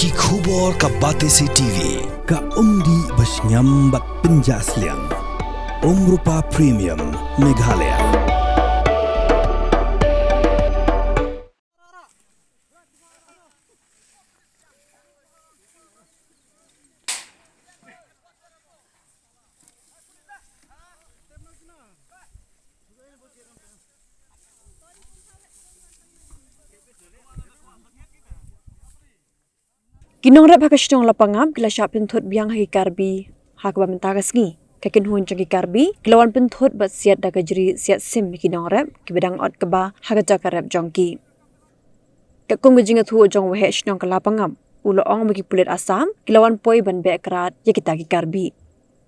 Ki khubor ka Batesi TV. Ka umdi basnyam bak penjaslian. Rupa Premium Meghalaya. Nongrep hakashtong Lapangap gila syak Pynthut biang hagi Karbi hakba mentagas ngi kakin hun jagi Karbi gilawan Pynthut bat Siat da kajri Siat sim Nongrep ki bidang ot keba haga jakarep jongki kakung bejinga thu jong wahe shnong ka Lapangap ulo ong bagi pulit Assam gilawan poi ban be krat ya kita gi Karbi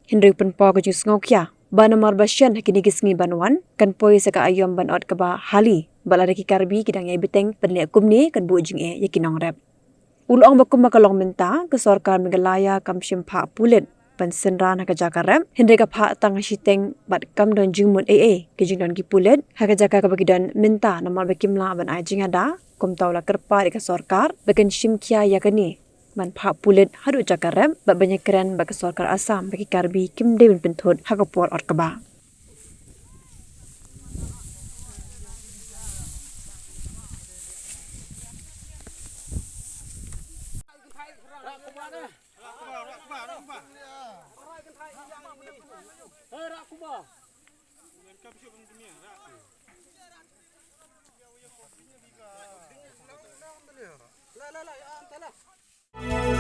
hindri pen po ka jus ngokya bana mar basyan hakini gisngi banwan kan poi saka ayom ban ot keba hali balada ki Karbi kidang ye beteng penle kumni kan bu jing e ya Nongrep Ulong bakum makalong minta ke Sarkar Meghalaya kam simpha pulit pan senran haka jakarep hindai ka pha tang hiteng bat kam don jingmun ke jingdon ki pulit haka jaka ka bagidon minta namal bakimla ban ai jingada kum taula kerpa ke Sarkar bakan simkya yakani man pha pulit hadu jakarep bat banyak keren bak Sarkar Assam bagi Karbi kim Devin Pynthut haka por orkaba La